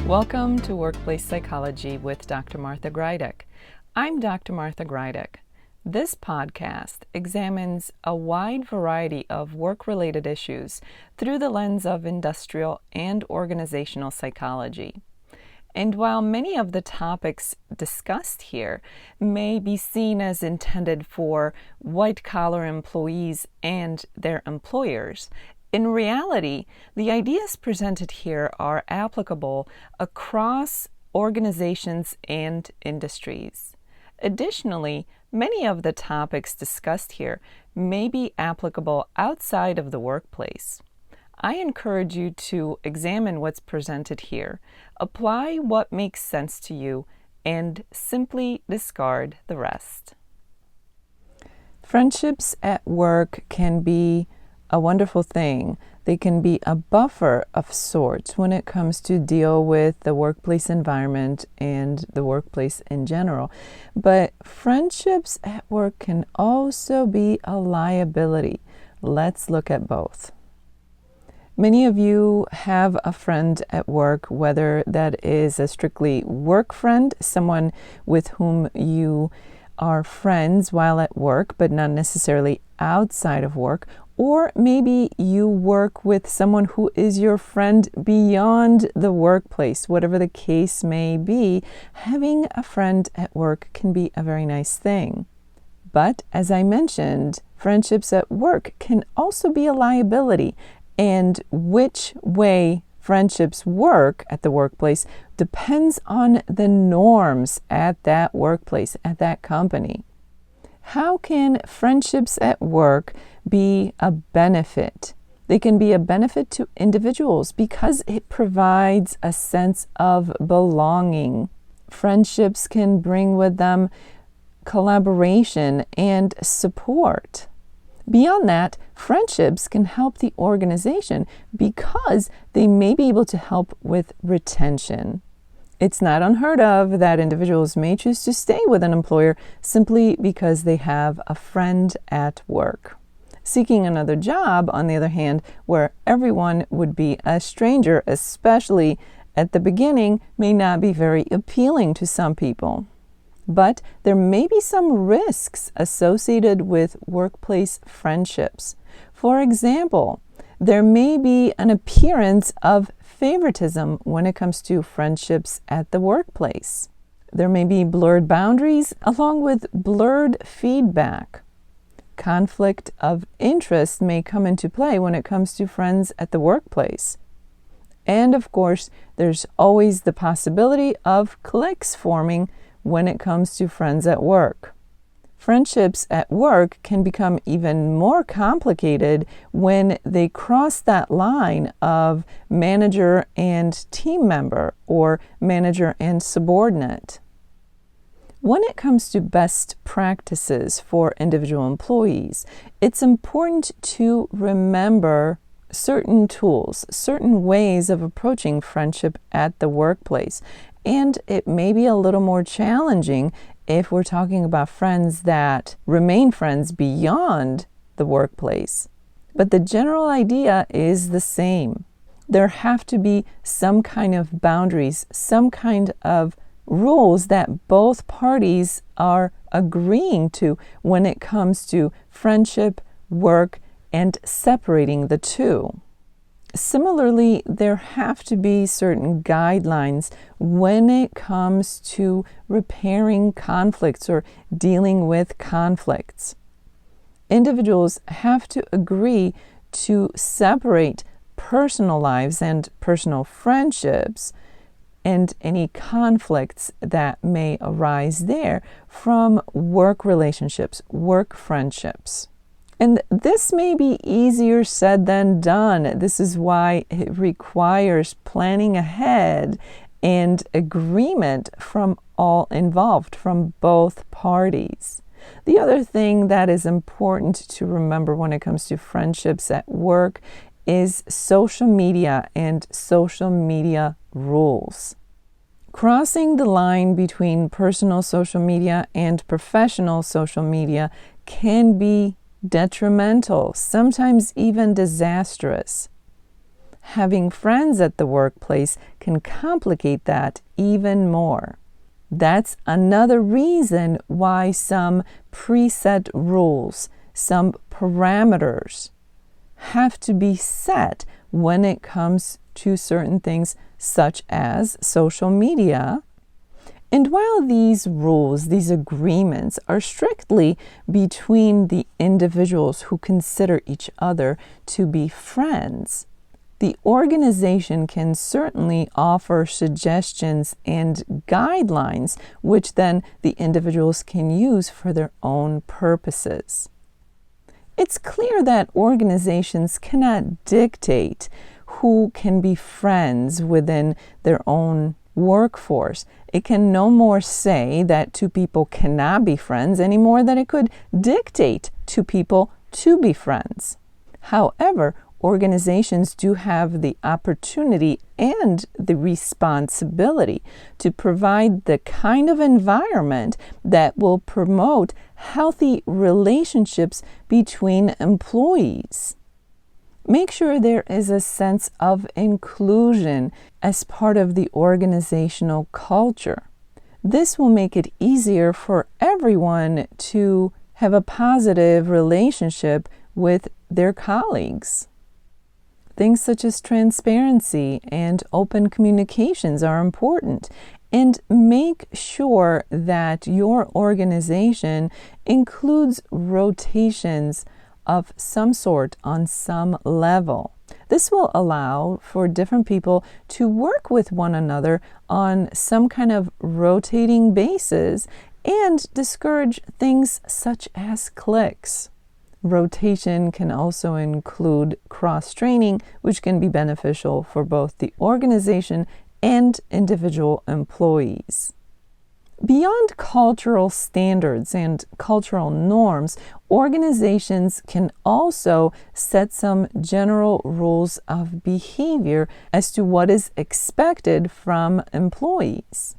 Welcome to Workplace Psychology with Dr. Martha Grajdek. I'm Dr. Martha Grajdek. This podcast examines a wide variety of work-related issues through the lens of industrial and organizational psychology. And while many of the topics discussed here may be seen as intended for white-collar employees and their employers, in reality, the ideas presented here are applicable across organizations and industries. Additionally, many of the topics discussed here may be applicable outside of the workplace. I encourage you to examine what's presented here, apply what makes sense to you, and simply discard the rest. Friendships at work can be a wonderful thing. They can be a buffer of sorts when it comes to deal with the workplace environment and the workplace in general. But friendships at work can also be a liability. Let's look at both. Many of you have a friend at work, whether that is a strictly work friend, someone with whom you are friends while at work, but not necessarily outside of work, or maybe you work with someone who is your friend beyond the workplace. Whatever the case may be, having a friend at work can be a very nice thing. But as I mentioned, friendships at work can also be a liability, and which way friendships work at the workplace depends on the norms at that workplace, at that company. How can friendships at work be a benefit? They can be a benefit to individuals because it provides a sense of belonging. Friendships can bring with them collaboration and support. Beyond that, friendships can help the organization because they may be able to help with retention. It's not unheard of that individuals may choose to stay with an employer simply because they have a friend at work. Seeking another job, on the other hand, where everyone would be a stranger, especially at the beginning, may not be very appealing to some people. But there may be some risks associated with workplace friendships. For example, there may be an appearance of favoritism when it comes to friendships at the workplace. There may be blurred boundaries along with blurred feedback. Conflict of interest may come into play when it comes to friends at the workplace. And of course, there's always the possibility of cliques forming when it comes to friends at work. Friendships at work can become even more complicated when they cross that line of manager and team member or manager and subordinate. When it comes to best practices for individual employees, it's important to remember certain tools, certain ways of approaching friendship at the workplace. And it may be a little more challenging if we're talking about friends that remain friends beyond the workplace. But the general idea is the same. There have to be some kind of boundaries, some kind of rules that both parties are agreeing to when it comes to friendship, work, and separating the two. Similarly, there have to be certain guidelines when it comes to repairing conflicts or dealing with conflicts. Individuals have to agree to separate personal lives and personal friendships and any conflicts that may arise there from work relationships, work friendships. And this may be easier said than done. This is why it requires planning ahead and agreement from all involved, from both parties. The other thing that is important to remember when it comes to friendships at work is social media and social media rules. Crossing the line between personal social media and professional social media can be detrimental, sometimes even disastrous. Having friends at the workplace can complicate that even more. That's another reason why some preset rules, some parameters have to be set when it comes to certain things such as social media. And while these rules, these agreements are strictly between the individuals who consider each other to be friends, the organization can certainly offer suggestions and guidelines, which then the individuals can use for their own purposes. It's clear that organizations cannot dictate who can be friends within their own workforce. It can no more say that two people cannot be friends any more than it could dictate two people to be friends. However, organizations do have the opportunity and the responsibility to provide the kind of environment that will promote healthy relationships between employees. Make sure there is a sense of inclusion as part of the organizational culture. This will make it easier for everyone to have a positive relationship with their colleagues. Things such as transparency and open communications are important. And make sure that your organization includes rotations of some sort on some level. This will allow for different people to work with one another on some kind of rotating basis and discourage things such as cliques. Rotation can also include cross-training, which can be beneficial for both the organization and individual employees. Beyond cultural standards and cultural norms, organizations can also set some general rules of behavior as to what is expected from employees.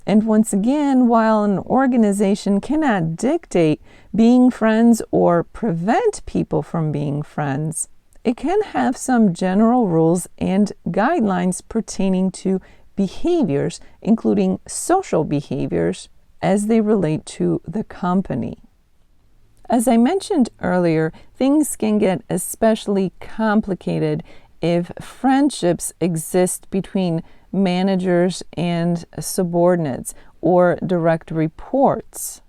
And once again, while an organization cannot dictate being friends or prevent people from being friends, it can have some general rules and guidelines pertaining to behaviors, including social behaviors, as they relate to the company. As I mentioned earlier, things can get especially complicated if friendships exist between managers and subordinates or direct reports.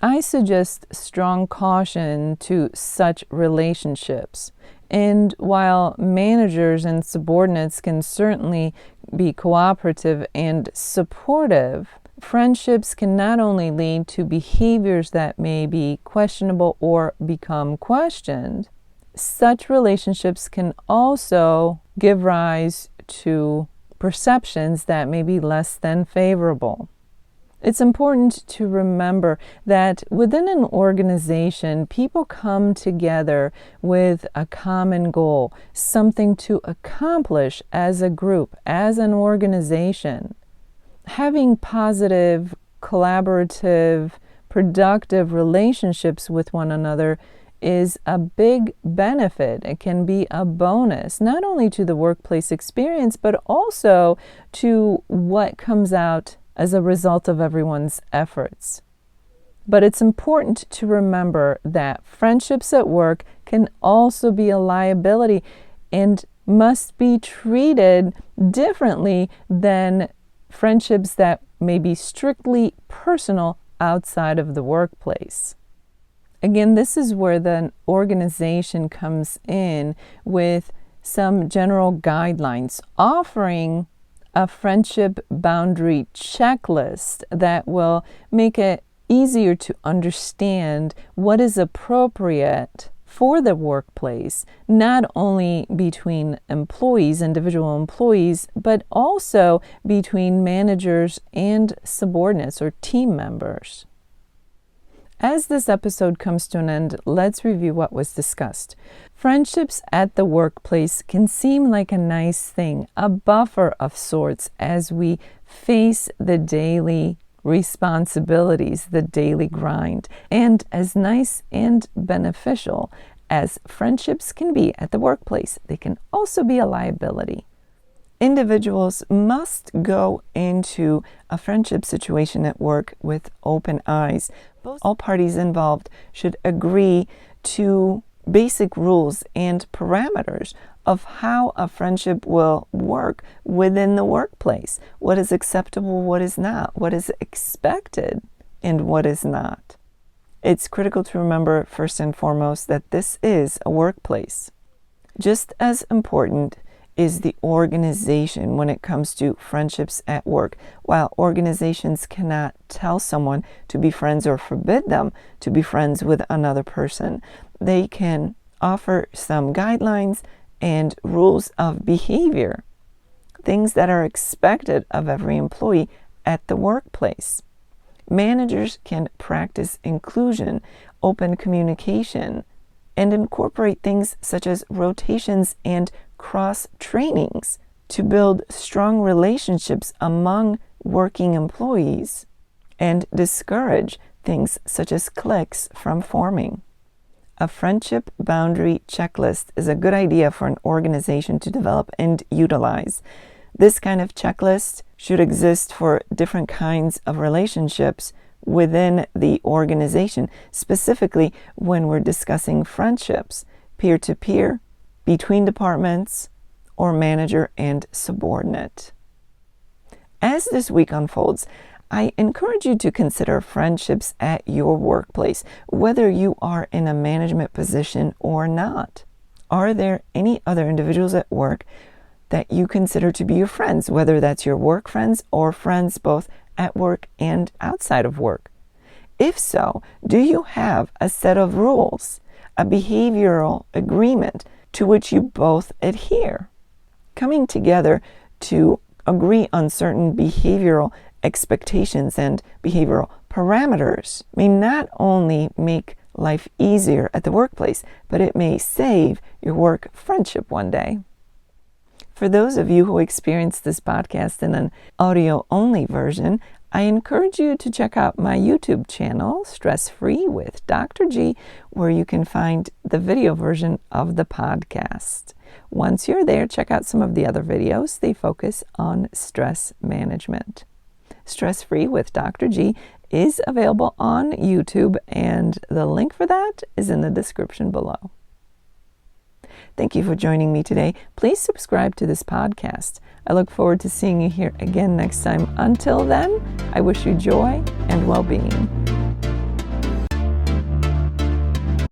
I suggest strong caution to such relationships. And while managers and subordinates can certainly be cooperative and supportive, friendships can not only lead to behaviors that may be questionable or become questioned, such relationships can also give rise to perceptions that may be less than favorable. It's important to remember that within an organization, people come together with a common goal, something to accomplish as a group, as an organization. Having positive, collaborative, productive relationships with one another is a big benefit. It can be a bonus, not only to the workplace experience, but also to what comes out as a result of everyone's efforts. But it's important to remember that friendships at work can also be a liability and must be treated differently than friendships that may be strictly personal outside of the workplace. Again, this is where the organization comes in with some general guidelines, offering a friendship boundary checklist that will make it easier to understand what is appropriate for the workplace, not only between employees, individual employees, but also between managers and subordinates or team members. As this episode comes to an end, let's review what was discussed. Friendships at the workplace can seem like a nice thing, a buffer of sorts as we face the daily responsibilities, the daily grind, and as nice and beneficial As friendships can be at the workplace, they can also be a liability. Individuals must go into a friendship situation at work with open eyes. All parties involved should agree to basic rules and parameters of how a friendship will work within the workplace. What is acceptable, what is not, what is expected, and what is not. It's critical to remember, first and foremost, that this is a workplace. Just as important is the organization when it comes to friendships at work. While organizations cannot tell someone to be friends or forbid them to be friends with another person, they can offer some guidelines and rules of behavior, things that are expected of every employee at the workplace. Managers can practice inclusion, open communication, and incorporate things such as rotations and cross-trainings to build strong relationships among working employees and discourage things such as cliques from forming. A friendship boundary checklist is a good idea for an organization to develop and utilize. This kind of checklist should exist for different kinds of relationships within the organization, specifically when we're discussing friendships, peer-to-peer, between departments, or manager and subordinate. As this week unfolds, I encourage you to consider friendships at your workplace, whether you are in a management position or not. Are there any other individuals at work that you consider to be your friends, whether that's your work friends or friends both at work and outside of work? If so, do you have a set of rules, a behavioral agreement to which you both adhere? Coming together to agree on certain behavioral expectations and behavioral parameters may not only make life easier at the workplace, but it may save your work friendship one day. For those of you who experience this podcast in an audio-only version, I encourage you to check out my YouTube channel, Stress Free with Dr. G, where you can find the video version of the podcast. Once you're there, check out some of the other videos. They focus on stress management. Stress Free with Dr. G is available on YouTube, and the link for that is in the description below. Thank you for joining me today. Please subscribe to this podcast. I look forward to seeing you here again next time. Until then, I wish you joy and well-being.